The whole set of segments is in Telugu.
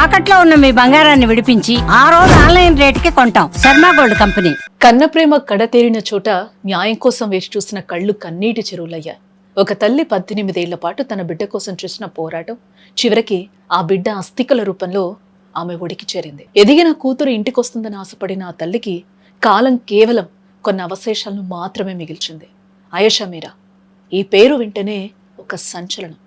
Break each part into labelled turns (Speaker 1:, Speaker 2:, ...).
Speaker 1: తాకట్లో ఉన్న మీ బంగారాన్ని విడిపించి ఆ రోజు ఆన్లైన్ రేటుకి కొంటాం. Sharma gold company.
Speaker 2: కన్నప్రేమ కడతేరిన చోట న్యాయం కోసం వేచి చూసిన కళ్ళు కన్నీటి చెరువులయ్యాయి. ఒక తల్లి 18 ఏళ్ల పాటు తన బిడ్డ కోసం చేసిన పోరాటం చివరికి ఆ బిడ్డ అస్థికల రూపంలో ఆమె ఒడికి చేరింది. ఎదిగిన కూతురు ఇంటికొస్తుందని ఆశపడిన ఆ తల్లికి కాలం కేవలం కొన్ని అవశేషాలను మాత్రమే మిగిల్చింది. ఆయేషా మీరా ఈ పేరు వింటేనే ఒక సంచలనం.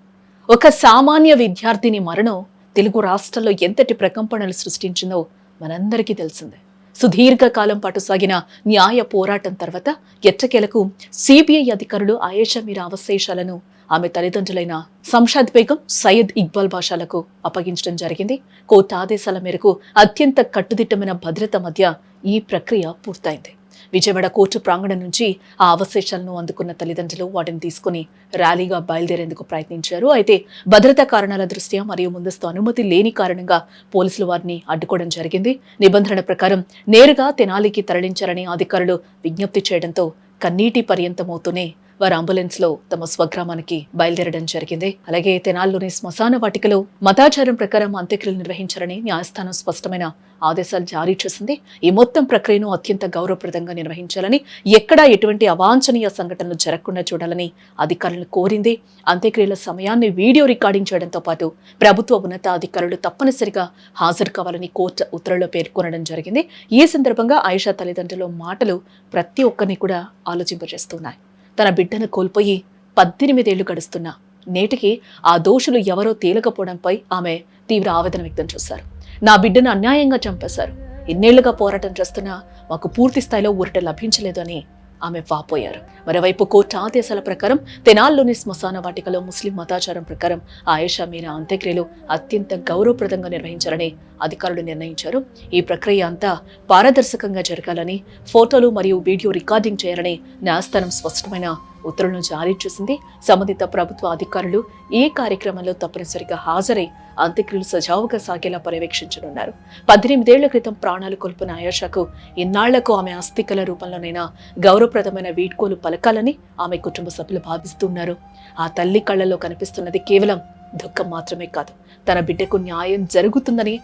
Speaker 2: ఒక సామాన్య విద్యార్థిని మరణం తెలుగు రాష్ట్రాల్లో ఎంతటి ప్రకంపనలు సృష్టించిందో మనందరికీ తెలిసిందే. సుదీర్ఘకాలం పాటు సాగిన న్యాయ పోరాటం తర్వాత ఎట్టకేలకు సిబిఐ అధికారులు ఆయేషా మీరా అవశేషాలను ఆమె తల్లిదండ్రులైన సంషాద్ బేగం, సయ్యద్ ఇక్బాల్ బాషాలకు అప్పగించడం జరిగింది. కోర్టు ఆదేశాల మేరకు అత్యంత కట్టుదిట్టమైన భద్రత మధ్య ఈ ప్రక్రియ పూర్తయింది. విజయవాడ కోర్టు ప్రాంగణం నుంచి ఆ అవశేషాలను అందుకున్న తల్లిదండ్రులు వాటిని తీసుకుని ర్యాలీగా బయలుదేరేందుకు ప్రయత్నించారు. అయితే భద్రతా కారణాల దృష్ట్యా మరియు ముందస్తు అనుమతి లేని కారణంగా పోలీసులు వారిని అడ్డుకోవడం జరిగింది. నిబంధనల ప్రకారం నేరుగా తెనాలికి తరలించారని అధికారులు విజ్ఞప్తి చేయడంతో కన్నీటి పర్యంతమవుతూనే వారు అంబులెన్స్ లో తమ స్వగ్రామానికి బయలుదేరడం జరిగింది. అలాగే తెనాల్లోని శ్మశాన వాటికలో మతాచారం ప్రకారం అంత్యక్రియలు నిర్వహించారని న్యాయస్థానం స్పష్టమైన ఆదేశాలు జారీ చేసింది. ఈ మొత్తం ప్రక్రియను అత్యంత గౌరవప్రదంగా నిర్వహించాలని, ఎక్కడా ఎటువంటి అవాంఛనీయ సంఘటనలు జరగకుండా చూడాలని అధికారులను కోరింది. అంత్యక్రియల సమయాన్ని వీడియో రికార్డింగ్ చేయడంతో పాటు ప్రభుత్వ ఉన్నతాధికారులు తప్పనిసరిగా హాజరు కావాలని కోర్టు ఉత్తర్వుల్లో పేర్కొనడం జరిగింది. ఈ సందర్భంగా ఆయేషా తల్లిదండ్రుల మాటలు ప్రతి ఒక్కరిని కూడా ఆలోచింపజేస్తున్నాయి. తన బిడ్డను కోల్పోయి 18 ఏళ్లు గడుస్తున్నా నేటికి ఆ దోషులు ఎవరో తేలకపోవడంపై ఆమె తీవ్ర ఆవేదన వ్యక్తం చేశారు. నా బిడ్డను అన్యాయంగా చంపేశారు. ఇన్నేళ్లుగా పోరాటం చేస్తున్నా మాకు పూర్తి స్థాయిలో ఊరట లభించలేదు అని ఆమె వాపోయారు. మరోవైపు కోర్టు ఆదేశాల ప్రకారం తెనాల్లోని శ్మశాన వాటికలో ముస్లిం మతాచారం ప్రకారం ఆయేషా మీరా అంత్యక్రియలు అత్యంత గౌరవప్రదంగా నిర్వహించాలని అధికారులు నిర్ణయించారు. ఈ ప్రక్రియ అంతా పారదర్శకంగా జరగాలని, ఫోటోలు మరియు వీడియో రికార్డింగ్ చేయాలని న్యాయస్థానం స్పష్టమైన ఉత్తర్వులను జారీ చేసింది. సంబంధిత ప్రభుత్వ అధికారులు ఈ కార్యక్రమంలో తప్పనిసరిగా హాజరై అంత్యక్రియలు సజావుగా సాగేలా పర్యవేక్షించనున్నారు. 18 ఏళ్ల క్రితం ప్రాణాలు కోల్పోయిన ఆయేషాకు ఇన్నాళ్లకు ఆమె అస్థికల రూపంలోనైనా గౌరవప్రదమైన వీడ్కోలు పలకాలని ఆమె కుటుంబ సభ్యులు భావిస్తున్నారు. ఆ తల్లి కళ్లలో కనిపిస్తున్నది కేవలం దుఃఖం మాత్రమే కాదు, తన బిడ్డకు న్యాయం జరుగుతుందని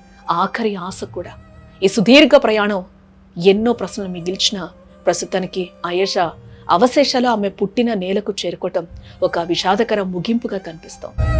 Speaker 2: ఆఖరి ఆశ కూడా. ఈ సుదీర్ఘ ప్రయాణం ఎన్నో ప్రశ్నలు మిగిల్చిన ప్రస్తుతానికి ఆయేషా అవశేషాలు ఆమె పుట్టిన నేలకు చేరుకోవటం ఒక విషాదకర ముగింపుగా కనిపిస్తోంది.